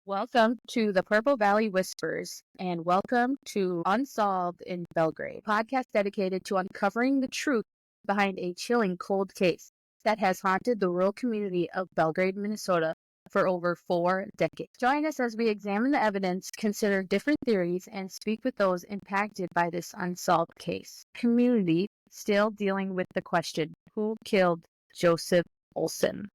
Welcome to the Purple Valley Whispers, and welcome to Unsolved in Belgrade, a podcast dedicated to uncovering the truth behind a chilling cold case that has haunted the rural community of Belgrade, Minnesota for over 4 decades. Join us as we examine the evidence, consider different theories, and speak with those impacted by this unsolved case. Community still dealing with the question, who killed Joseph Olson?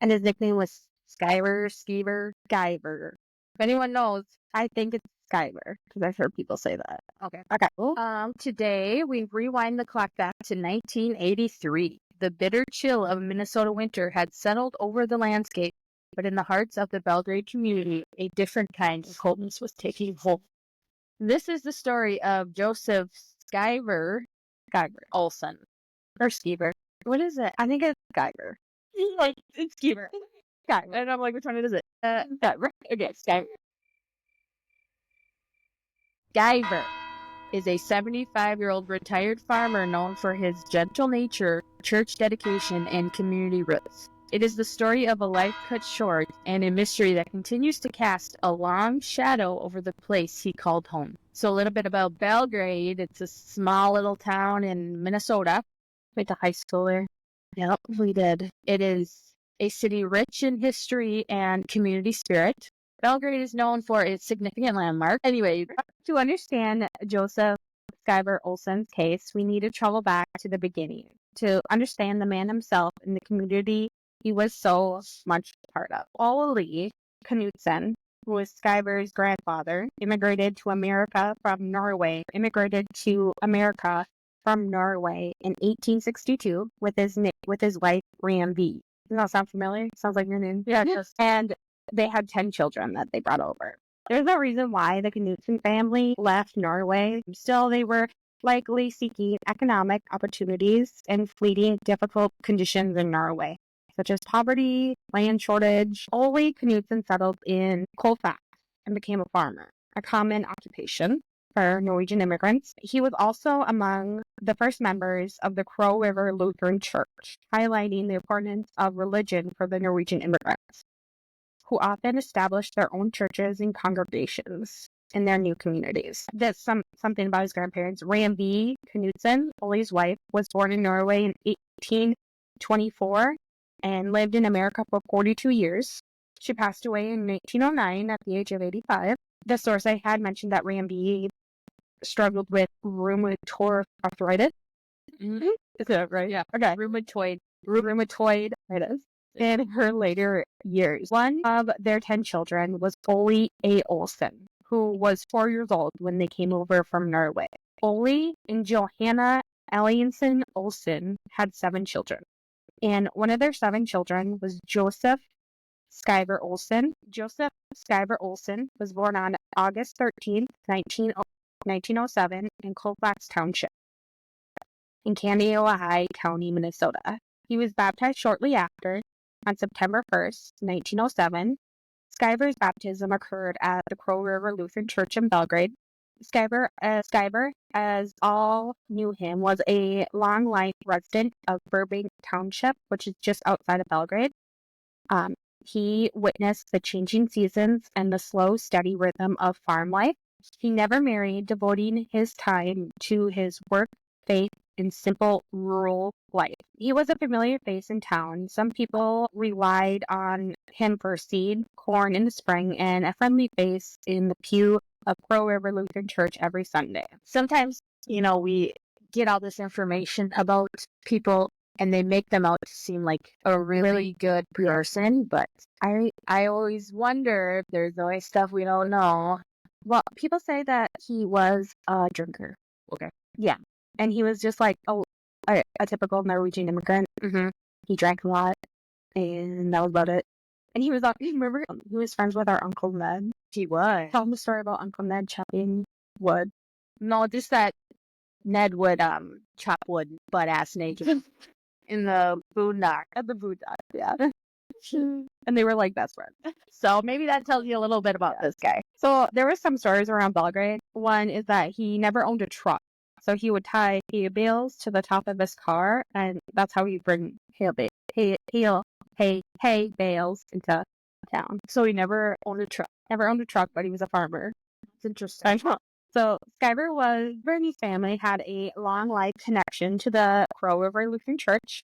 And his nickname was Skyver. If anyone knows, I think it's Skyver because I've heard people say that. Okay. Today we rewind the clock back to 1983. The bitter chill of Minnesota winter had settled over the landscape, but in the hearts of the Belgrade community, a different kind of coldness was taking hold. This is the story of Joseph Skyver Olson. Or Skyver. What is it? I think it's Skyver. Like, it's Skyver. Skyver. And I'm like, which one is it? Skyver. Okay, Skyver. Skyver is a 75-year-old retired farmer known for his gentle nature, church dedication, and community roots. It is the story of a life cut short and a mystery that continues to cast a long shadow over the place he called home. So a little bit about Belgrade. It's a small little town in Minnesota. Went to high school there. Yep, we did. It is a city rich in history and community spirit. Belgrade is known for its significant landmark. Anyway, to understand Joseph Skyver Olson's case, we need to travel back to the beginning to understand the man himself and the community he was so much part of. Ole Knutsen, who was Skyver's grandfather, immigrated to America from Norway in 1862 with his wife Ramby. Does that sound familiar? Sounds like your name. Yeah, just. And they had 10 children that they brought over. There's no reason why the Knutsen family left Norway. Still, they were likely seeking economic opportunities and fleeing difficult conditions in Norway, such as poverty, land shortage. Ole Knutsen settled in Colfax and became a farmer, a common occupation for Norwegian immigrants. He was also among the first members of the Crow River Lutheran Church, highlighting the importance of religion for the Norwegian immigrants, who often established their own churches and congregations in their new communities. That's something about his grandparents. Ramby Knutsen, Ole's wife, was born in Norway in 1824 and lived in America for 42 years. She passed away in 1909 at the age of 85. The source I had mentioned that Ramby struggled with rheumatoid arthritis. Mm-hmm. Is that right? Yeah. Okay. Rheumatoid arthritis in her later years. One of their 10 children was Ole A. Olson, who was 4 years old when they came over from Norway. Ole and Johanna Eliasson Olson had 7 children, and one of their 7 children was Joseph Skyver Olson. Joseph Skyver Olson was born on August 13th, 1907 in Colfax Township in Kaneohe County, Minnesota. He was baptized shortly after, on September 1st, 1907. Skyver's baptism occurred at the Crow River Lutheran Church in Belgrade. Skyver, as all knew him, was a long-life resident of Burbank Township, which is just outside of Belgrade. He witnessed the changing seasons and the slow, steady rhythm of farm life. He never married, devoting his time to his work, faith, and simple rural life. He was a familiar face in town. Some people relied on him for seed, corn in the spring, and a friendly face in the pew of Crow River Lutheran Church every Sunday. Sometimes, we get all this information about people and they make them out to seem like a really good person, but I always wonder if there's always stuff we don't know. Well, people say that he was a drinker. Okay. Yeah. And he was just like a typical Norwegian immigrant. Mm-hmm. He drank a lot, and that was about it. And he was, remember, he was friends with our Uncle Ned. He was. Tell him the story about Uncle Ned chopping wood. No, just that Ned would chop wood butt-ass naked in the boondock. At the boondock, yeah. And they were like best friends. So maybe that tells you a little bit about this guy. So there were some stories around Belgrade. One is that he never owned a truck. So he would tie hay bales to the top of his car, and that's how he'd bring hay bales into town. So he never owned a truck. Never owned a truck, but he was a farmer. It's interesting. So Bernie's family had a long life connection to the Crow River Lutheran Church.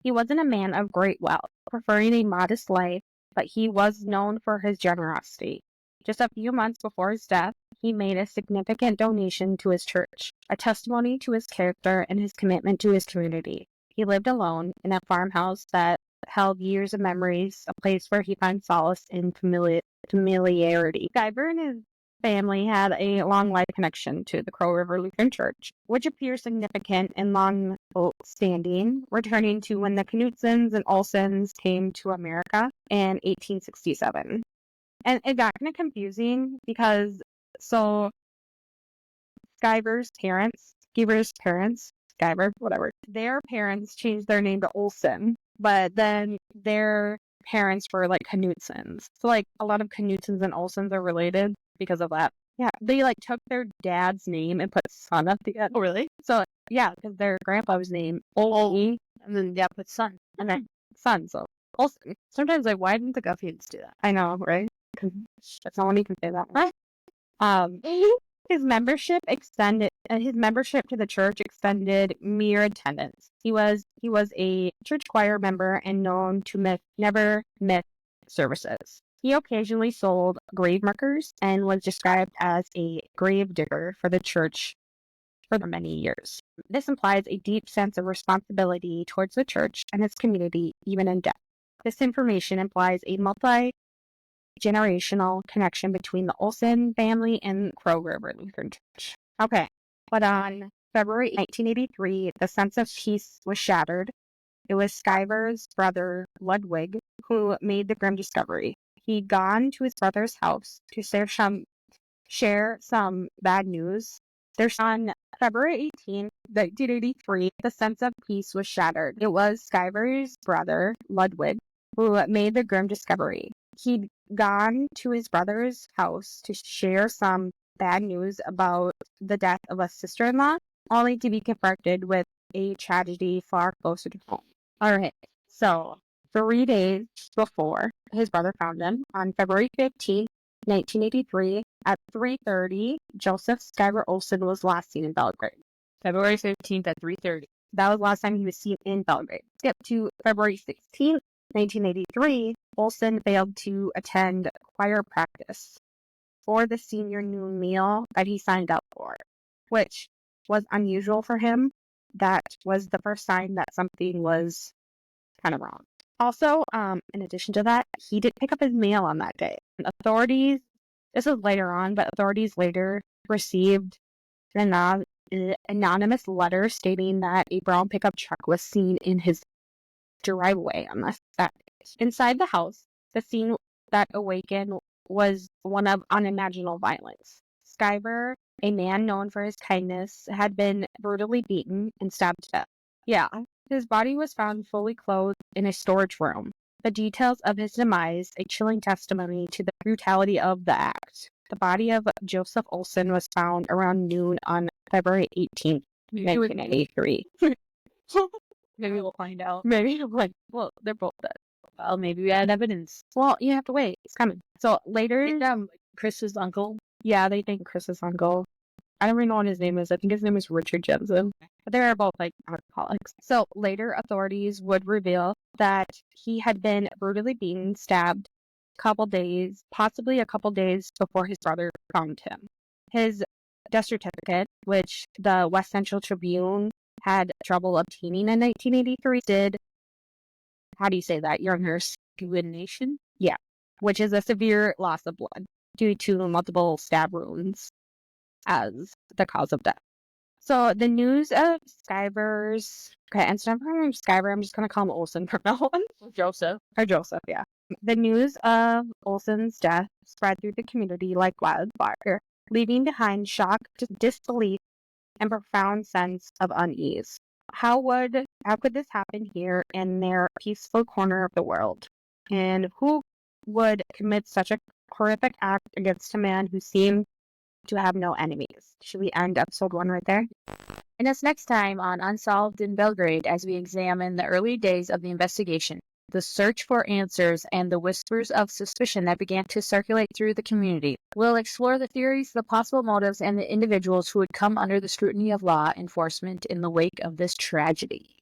He wasn't a man of great wealth, preferring a modest life, but he was known for his generosity. Just a few months before his death, he made a significant donation to his church, a testimony to his character and his commitment to his community. He lived alone in a farmhouse that held years of memories, a place where he found solace in familiarity. Skyver and his family had a long life connection to the Crow River Lutheran Church, which appears significant and long-standing, returning to when the Knutsons and Olsons came to America in 1867. And it got kind of confusing because, Skyver's parents, their parents changed their name to Olson, but then their parents were like Knutsons. So like a lot of Knutsons and Olsons are related because of that. Yeah, they like took their dad's name and put son at the end. Oh, really? So yeah, because their grandpa was named Olson, and then put son, and then son. So Olson. Sometimes like, why didn't the Guffians do that? I know, right? Because that's not one you can say that. His membership to the church extended mere attendance. He was a church choir member and known to never miss services. He occasionally sold grave markers and was described as a grave digger for the church for many years. This implies a deep sense of responsibility towards the church and its community, even in death. This information implies a multi-generational connection between the Olson family and Crow River Lutheran Church. Okay, but on February 1983, the sense of peace was shattered. It was Skyver's brother, Ludwig, who made the grim discovery. He'd gone to his brother's house to share some bad news. On February 18, 1983, the sense of peace was shattered. It was Skyver's brother, Ludwig, who made the grim discovery. He'd gone to his brother's house to share some bad news about the death of a sister-in-law, only to be confronted with a tragedy far closer to home. All right, so 3 days before his brother found him, on February 15, 1983, at 3:30, Joseph Skyver Olson was last seen in Belgrade. February 15th at 3:30. That was the last time he was seen in Belgrade. Skip to February 16th, 1983, Olson failed to attend choir practice for the senior noon meal that he signed up for, which was unusual for him. That was the first sign that something was kind of wrong. Also, in addition to that, he didn't pick up his mail on that day. Authorities, this is later on, but authorities later received an anonymous letter stating that a brown pickup truck was seen in his driveway on that day. Inside the house, the scene that awakened was one of unimaginable violence. Skyver, a man known for his kindness, had been brutally beaten and stabbed to death. Yeah, his body was found fully clothed in a storage room. The details of his demise, a chilling testimony to the brutality of the act. The body of Joseph Olson was found around noon on February 18th, 1983. Maybe we'll find out. Maybe, well, they're both dead. Well, maybe we had evidence. Well, you have to wait. It's coming. So later, Chris's uncle. Yeah, they think Chris's uncle. I don't even know what his name is. I think his name is Richard Jensen. But they're both like alcoholics. So later, authorities would reveal that he had been brutally beaten, stabbed, possibly a couple days before his brother found him. His death certificate, which the West Central Tribune had trouble obtaining in 1983, did, how do you say that? You're a nurse. Exsanguination? Yeah, which is a severe loss of blood due to multiple stab wounds as the cause of death. So the news of Skyver's, instead of calling him Skyver, I'm just going to call him Olson from now on. Joseph, yeah. The news of Olson's death spread through the community like wildfire, leaving behind shock, disbelief, and profound sense of unease. How could this happen here in their peaceful corner of the world? And who would commit such a horrific act against a man who seemed to have no enemies. Should we end episode 1 right there? And us next time on Unsolved in Belgrade as we examine the early days of the investigation, the search for answers, and the whispers of suspicion that began to circulate through the community. We'll explore the theories, the possible motives, and the individuals who would come under the scrutiny of law enforcement in the wake of this tragedy.